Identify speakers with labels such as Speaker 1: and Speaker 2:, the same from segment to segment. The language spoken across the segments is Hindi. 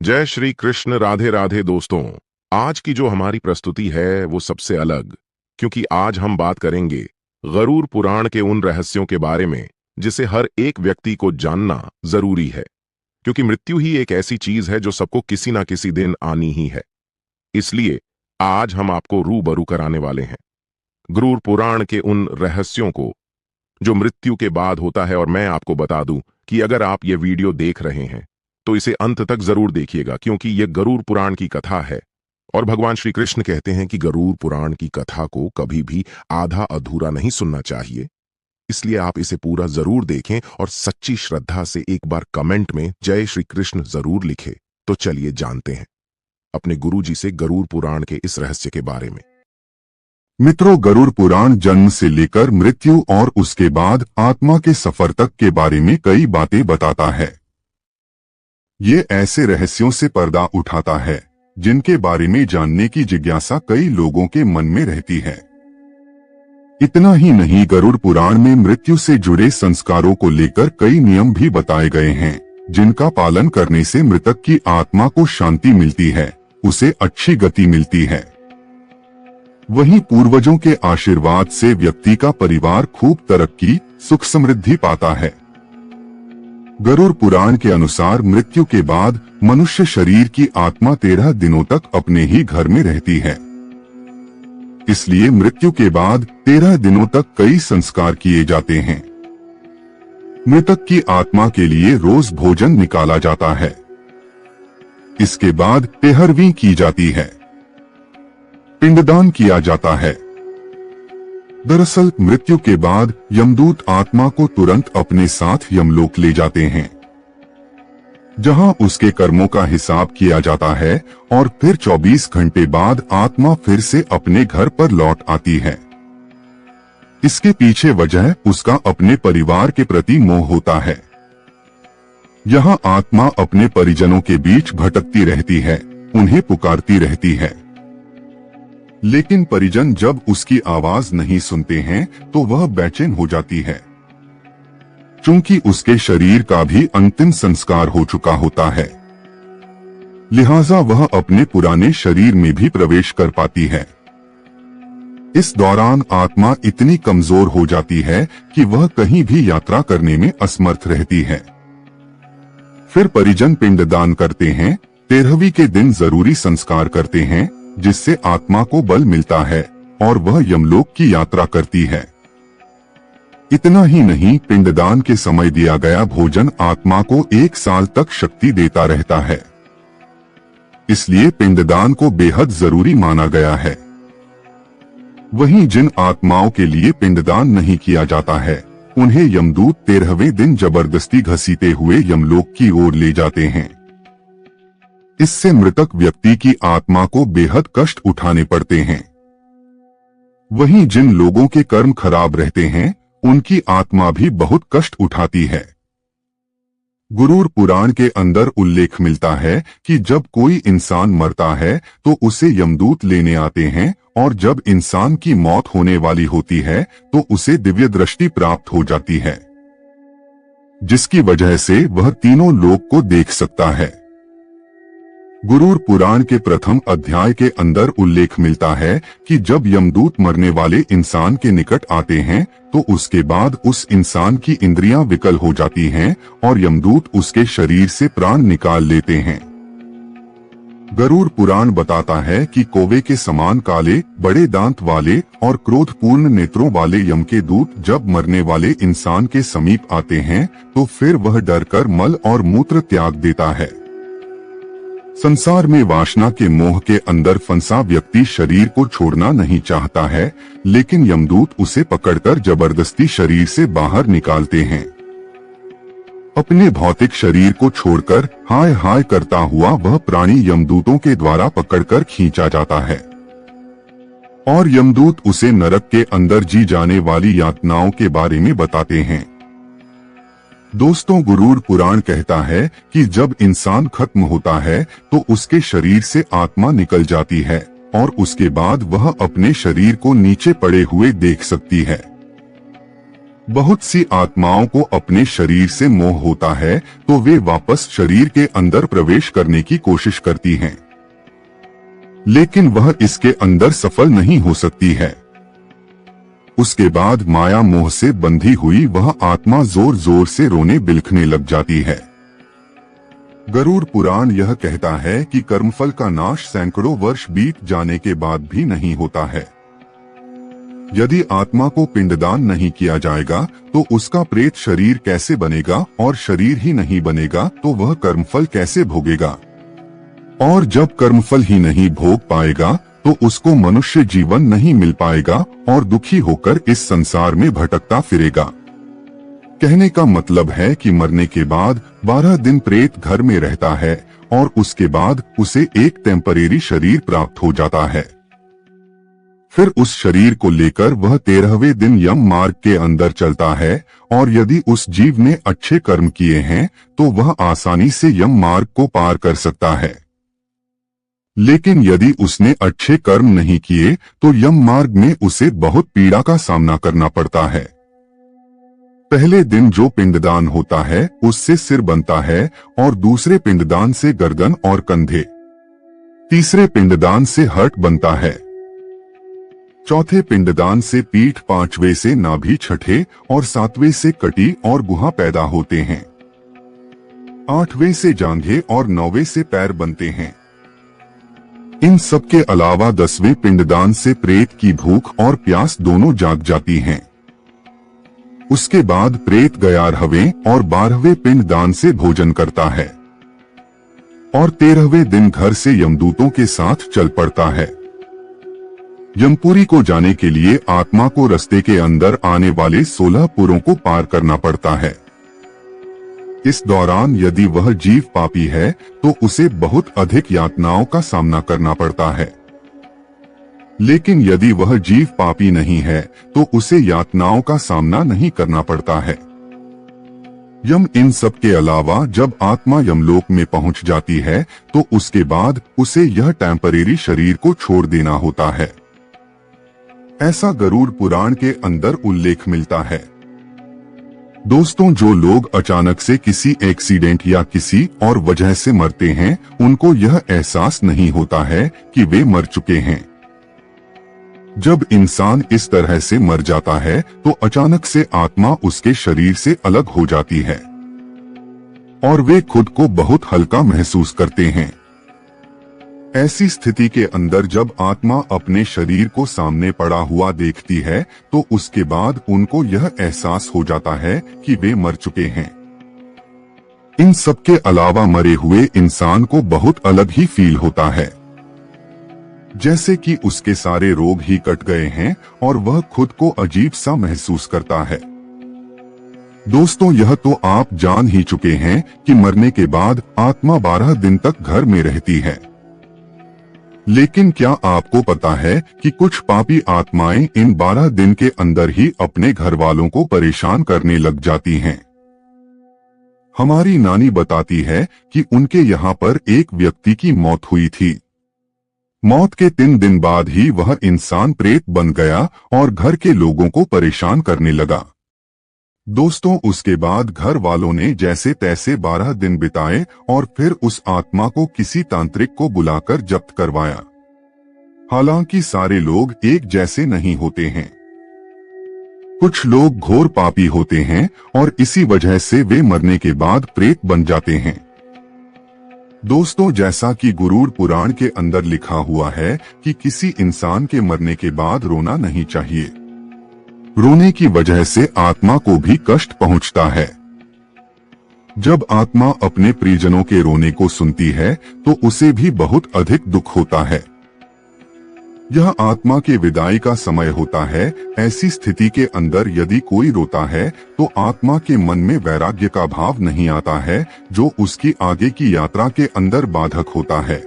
Speaker 1: जय श्री कृष्ण। राधे राधे दोस्तों। आज की जो हमारी प्रस्तुति है वो सबसे अलग, क्योंकि आज हम बात करेंगे गरुड़ पुराण के उन रहस्यों के बारे में जिसे हर एक व्यक्ति को जानना जरूरी है, क्योंकि मृत्यु ही एक ऐसी चीज है जो सबको किसी ना किसी दिन आनी ही है। इसलिए आज हम आपको रूबरू कराने वाले हैं गरुड़ पुराण के उन रहस्यों को जो मृत्यु के बाद होता है। और मैं आपको बता दूं कि अगर आप ये वीडियो देख रहे हैं तो इसे अंत तक जरूर देखिएगा, क्योंकि यह गरुड़ पुराण की कथा है। और भगवान श्री कृष्ण कहते हैं कि गरुड़ पुराण की कथा को कभी भी आधा अधूरा नहीं सुनना चाहिए। इसलिए आप इसे पूरा जरूर देखें और सच्ची श्रद्धा से एक बार कमेंट में जय श्री कृष्ण जरूर लिखें। तो चलिए जानते हैं अपने गुरुजी से गरुड़ पुराण के इस रहस्य के बारे में।
Speaker 2: मित्रों, गरुड़ पुराण जन्म से लेकर मृत्यु और उसके बाद आत्मा के सफर तक के बारे में कई बातें बताता है। ये ऐसे रहस्यों से पर्दा उठाता है जिनके बारे में जानने की जिज्ञासा कई लोगों के मन में रहती है। इतना ही नहीं, गरुड़ पुराण में मृत्यु से जुड़े संस्कारों को लेकर कई नियम भी बताए गए हैं, जिनका पालन करने से मृतक की आत्मा को शांति मिलती है, उसे अच्छी गति मिलती है। वहीं पूर्वजों के आशीर्वाद से व्यक्ति का परिवार खूब तरक्की, सुख समृद्धि पाता है। गरुड़ पुराण के अनुसार मृत्यु के बाद मनुष्य शरीर की आत्मा 13 दिनों तक अपने ही घर में रहती है। इसलिए मृत्यु के बाद 13 दिनों तक कई संस्कार किए जाते हैं। मृतक की आत्मा के लिए रोज भोजन निकाला जाता है। इसके बाद 13वीं की जाती है, पिंडदान किया जाता है। दरअसल मृत्यु के बाद यमदूत आत्मा को तुरंत अपने साथ यमलोक ले जाते हैं, जहां उसके कर्मों का हिसाब किया जाता है और फिर 24 घंटे बाद आत्मा फिर से अपने घर पर लौट आती है। इसके पीछे वजह उसका अपने परिवार के प्रति मोह होता है। यहाँ आत्मा अपने परिजनों के बीच भटकती रहती है, उन्हें पुकारती रहती है, लेकिन परिजन जब उसकी आवाज नहीं सुनते हैं तो वह बेचैन हो जाती है। चूंकि उसके शरीर का भी अंतिम संस्कार हो चुका होता है, लिहाजा वह अपने पुराने शरीर में भी प्रवेश कर पाती है। इस दौरान आत्मा इतनी कमजोर हो जाती है कि वह कहीं भी यात्रा करने में असमर्थ रहती है। फिर परिजन पिंडदान करते हैं, 13वीं के दिन जरूरी संस्कार करते हैं, जिससे आत्मा को बल मिलता है और वह यमलोक की यात्रा करती है। इतना ही नहीं, पिंडदान के समय दिया गया भोजन आत्मा को 1 साल तक शक्ति देता रहता है। इसलिए पिंडदान को बेहद जरूरी माना गया है। वहीं जिन आत्माओं के लिए पिंडदान नहीं किया जाता है, उन्हें यमदूत 13वें दिन जबरदस्ती घसीटे हुए यमलोक की ओर ले जाते हैं। इससे मृतक व्यक्ति की आत्मा को बेहद कष्ट उठाने पड़ते हैं। वहीं जिन लोगों के कर्म खराब रहते हैं, उनकी आत्मा भी बहुत कष्ट उठाती है। गरुड़ पुराण के अंदर उल्लेख मिलता है कि जब कोई इंसान मरता है तो उसे यमदूत लेने आते हैं, और जब इंसान की मौत होने वाली होती है तो उसे दिव्य दृष्टि प्राप्त हो जाती है, जिसकी वजह से वह तीनों लोक को देख सकता है। गरुड़ पुराण के प्रथम अध्याय के अंदर उल्लेख मिलता है कि जब यमदूत मरने वाले इंसान के निकट आते हैं तो उसके बाद उस इंसान की इंद्रियां विकल हो जाती हैं और यमदूत उसके शरीर से प्राण निकाल लेते हैं। गरुड़ पुराण बताता है कि कौवे के समान काले बड़े दांत वाले और क्रोधपूर्ण नेत्रों वाले यम के दूत जब मरने वाले इंसान के समीप आते हैं तो फिर वह डरकर मल और मूत्र त्याग देता है। संसार में वासना के मोह के अंदर फंसा व्यक्ति शरीर को छोड़ना नहीं चाहता है, लेकिन यमदूत उसे पकड़कर जबरदस्ती शरीर से बाहर निकालते हैं। अपने भौतिक शरीर को छोड़कर हाय हाय करता हुआ वह प्राणी यमदूतों के द्वारा पकड़कर खींचा जाता है, और यमदूत उसे नरक के अंदर जी जाने वाली यातनाओं के बारे में बताते हैं। दोस्तों, गरुड़ पुराण कहता है कि जब इंसान खत्म होता है तो उसके शरीर से आत्मा निकल जाती है और उसके बाद वह अपने शरीर को नीचे पड़े हुए देख सकती है। बहुत सी आत्माओं को अपने शरीर से मोह होता है तो वे वापस शरीर के अंदर प्रवेश करने की कोशिश करती हैं, लेकिन वह इसके अंदर सफल नहीं हो सकती है। उसके बाद माया मोह से बंधी हुई वह आत्मा जोर जोर से रोने बिलखने लग जाती है। गरुड़ पुराण यह कहता है कि कर्मफल का नाश सैकड़ों वर्ष बीत जाने के बाद भी नहीं होता है। यदि आत्मा को पिंडदान नहीं किया जाएगा तो उसका प्रेत शरीर कैसे बनेगा, और शरीर ही नहीं बनेगा तो वह कर्मफल कैसे भोगेगा, और जब कर्मफल ही नहीं भोग पाएगा तो उसको मनुष्य जीवन नहीं मिल पाएगा और दुखी होकर इस संसार में भटकता फिरेगा। कहने का मतलब है कि मरने के बाद 12 दिन प्रेत घर में रहता है और उसके बाद उसे एक टेम्परेरी शरीर प्राप्त हो जाता है। फिर उस शरीर को लेकर वह 13वें दिन यम मार्ग के अंदर चलता है, और यदि उस जीव ने अच्छे कर्म किए हैं तो वह आसानी से यम मार्ग को पार कर सकता है। लेकिन यदि उसने अच्छे कर्म नहीं किए तो यम मार्ग में उसे बहुत पीड़ा का सामना करना पड़ता है। पहले दिन जो पिंडदान होता है उससे सिर बनता है, और दूसरे पिंडदान से गर्दन और कंधे, तीसरे पिंडदान से हट बनता है, चौथे पिंडदान से पीठ, पांचवें से नाभि, छठे और सातवें से कटी और गुहा पैदा होते हैं, आठवें से जांघें और 9वें से पैर बनते हैं। इन सब के अलावा 10वें पिंडदान से प्रेत की भूख और प्यास दोनों जाग जाती हैं। उसके बाद प्रेत 11वें और 12वें पिंडदान से भोजन करता है और 13वें दिन घर से यमदूतों के साथ चल पड़ता है। यमपुरी को जाने के लिए आत्मा को रास्ते के अंदर आने वाले 16 पुरों को पार करना पड़ता है। इस दौरान यदि वह जीव पापी है तो उसे बहुत अधिक यातनाओं का सामना करना पड़ता है, लेकिन यदि वह जीव पापी नहीं है तो उसे यातनाओं का सामना नहीं करना पड़ता है। यम इन सब के अलावा जब आत्मा यमलोक में पहुंच जाती है तो उसके बाद उसे यह टेम्परेरी शरीर को छोड़ देना होता है। ऐसा गरुड़ पुराण के अंदर उल्लेख मिलता है। दोस्तों, जो लोग अचानक से किसी एक्सीडेंट या किसी और वजह से मरते हैं उनको यह एहसास नहीं होता है कि वे मर चुके हैं। जब इंसान इस तरह से मर जाता है तो अचानक से आत्मा उसके शरीर से अलग हो जाती है और वे खुद को बहुत हल्का महसूस करते हैं। ऐसी स्थिति के अंदर जब आत्मा अपने शरीर को सामने पड़ा हुआ देखती है तो उसके बाद उनको यह एहसास हो जाता है कि वे मर चुके हैं। इन सब के अलावा मरे हुए इंसान को बहुत अलग ही फील होता है, जैसे कि उसके सारे रोग ही कट गए हैं और वह खुद को अजीब सा महसूस करता है। दोस्तों, यह तो आप जान ही चुके हैं कि मरने के बाद आत्मा 12 दिन तक घर में रहती है, लेकिन क्या आपको पता है कि कुछ पापी आत्माएं इन 12 दिन के अंदर ही अपने घर वालों को परेशान करने लग जाती हैं। हमारी नानी बताती है कि उनके यहाँ पर एक व्यक्ति की मौत हुई थी। मौत के 3 दिन बाद ही वह इंसान प्रेत बन गया और घर के लोगों को परेशान करने लगा। दोस्तों, उसके बाद घर वालों ने जैसे तैसे 12 दिन बिताए और फिर उस आत्मा को किसी तांत्रिक को बुलाकर जब्त करवाया। हालांकि सारे लोग एक जैसे नहीं होते हैं। कुछ लोग घोर पापी होते हैं और इसी वजह से वे मरने के बाद प्रेत बन जाते हैं। दोस्तों, जैसा कि गरुड़ पुराण के अंदर लिखा हुआ है कि किसी इंसान के मरने के बाद रोना नहीं चाहिए। रोने की वजह से आत्मा को भी कष्ट पहुंचता है। जब आत्मा अपने परिजनों के रोने को सुनती है तो उसे भी बहुत अधिक दुख होता है। यह आत्मा के विदाई का समय होता है। ऐसी स्थिति के अंदर यदि कोई रोता है तो आत्मा के मन में वैराग्य का भाव नहीं आता है, जो उसकी आगे की यात्रा के अंदर बाधक होता है।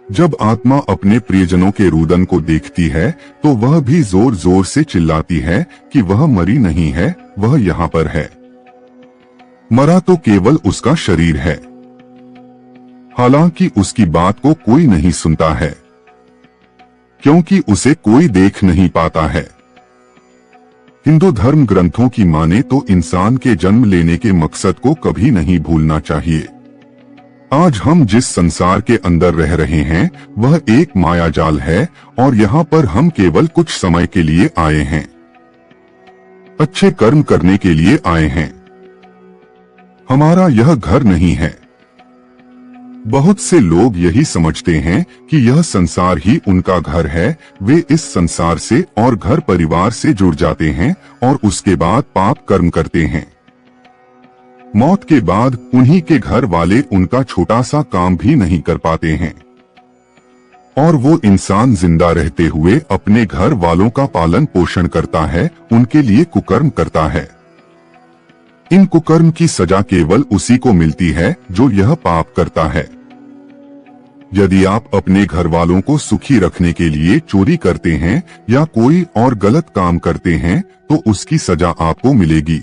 Speaker 2: जब आत्मा अपने प्रियजनों के रुदन को देखती है तो वह भी जोर जोर से चिल्लाती है कि वह मरी नहीं है, वह यहाँ पर है। मरा तो केवल उसका शरीर है। हालांकि उसकी बात को कोई नहीं सुनता है, क्योंकि उसे कोई देख नहीं पाता है। हिंदू धर्म ग्रंथों की माने तो इंसान के जन्म लेने के मकसद को कभी नहीं भूलना चाहिए। आज हम जिस संसार के अंदर रह रहे हैं वह एक मायाजाल है और यहाँ पर हम केवल कुछ समय के लिए आए हैं, अच्छे कर्म करने के लिए आए हैं। हमारा यह घर नहीं है। बहुत से लोग यही समझते हैं कि यह संसार ही उनका घर है। वे इस संसार से और घर परिवार से जुड़ जाते हैं और उसके बाद पाप कर्म करते हैं। मौत के बाद उन्हीं के घर वाले उनका छोटा सा काम भी नहीं कर पाते हैं और वो इंसान जिंदा रहते हुए अपने घर वालों का पालन पोषण करता है, उनके लिए कुकर्म करता है। इन कुकर्म की सजा केवल उसी को मिलती है जो यह पाप करता है। यदि आप अपने घर वालों को सुखी रखने के लिए चोरी करते हैं या कोई और गलत काम करते हैं तो उसकी सजा आपको मिलेगी।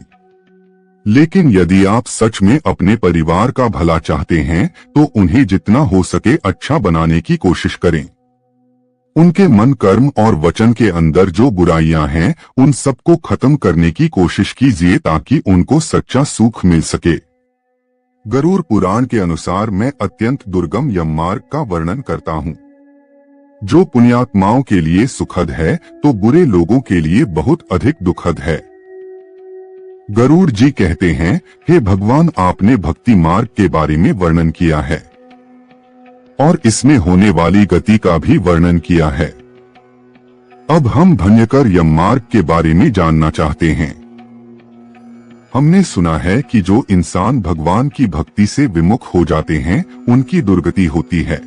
Speaker 2: लेकिन यदि आप सच में अपने परिवार का भला चाहते हैं तो उन्हें जितना हो सके अच्छा बनाने की कोशिश करें। उनके मन, कर्म और वचन के अंदर जो बुराइयां हैं उन सबको खत्म करने की कोशिश कीजिए ताकि उनको सच्चा सुख मिल सके। गरुड़ पुराण के अनुसार मैं अत्यंत दुर्गम यम मार्ग का वर्णन करता हूँ, जो पुण्यात्माओं के लिए सुखद है तो बुरे लोगों के लिए बहुत अधिक दुखद है। गरुड़ जी कहते हैं, हे भगवान, आपने भक्ति मार्ग के बारे में वर्णन किया है और इसमें होने वाली गति का भी वर्णन किया है। अब हम भयंकर यम मार्ग के बारे में जानना चाहते हैं। हमने सुना है कि जो इंसान भगवान की भक्ति से विमुख हो जाते हैं उनकी दुर्गति होती है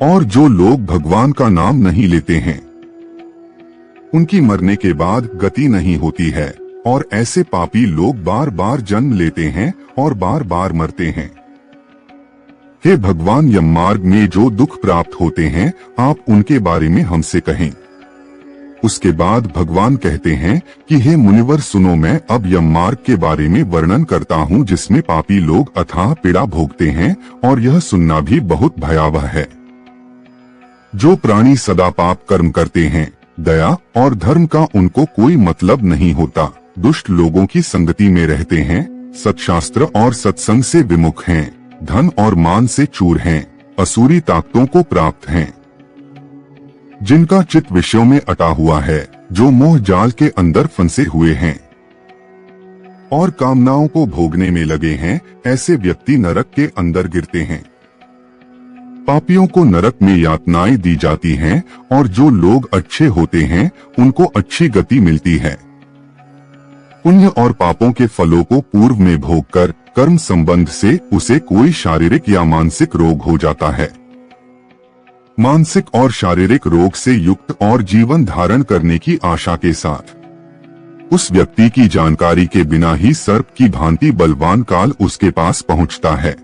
Speaker 2: और जो लोग भगवान का नाम नहीं लेते हैं उनकी मरने के बाद गति नहीं होती है और ऐसे पापी लोग बार बार जन्म लेते हैं और बार बार मरते हैं। हे भगवान, यम मार्ग में जो दुख प्राप्त होते हैं आप उनके बारे में हमसे कहें। उसके बाद भगवान कहते हैं कि हे मुनिवर सुनो, मैं अब यम मार्ग के बारे में वर्णन करता हूँ जिसमें पापी लोग अथाह पीड़ा भोगते हैं और यह सुनना भी बहुत भयावह है। जो प्राणी सदा पाप कर्म करते हैं, दया और धर्म का उनको कोई मतलब नहीं होता, दुष्ट लोगों की संगति में रहते हैं, सत्शास्त्र और सत्संग से विमुख हैं, धन और मान से चूर हैं, असुरी ताकतों को प्राप्त हैं, जिनका चित्त विषयों में अटा हुआ है, जो मोह जाल के अंदर फंसे हुए हैं और कामनाओं को भोगने में लगे हैं, ऐसे व्यक्ति नरक के अंदर गिरते हैं। पापियों को नरक में यातनाएं दी जाती हैं और जो लोग अच्छे होते हैं उनको अच्छी गति मिलती है। पुण्य और पापों के फलों को पूर्व में भोगकर कर्म संबंध से उसे कोई शारीरिक या मानसिक रोग हो जाता है। मानसिक और शारीरिक रोग से युक्त और जीवन धारण करने की आशा के साथ उस व्यक्ति की जानकारी के बिना ही सर्प की भांति बलवान काल उसके पास पहुंचता है।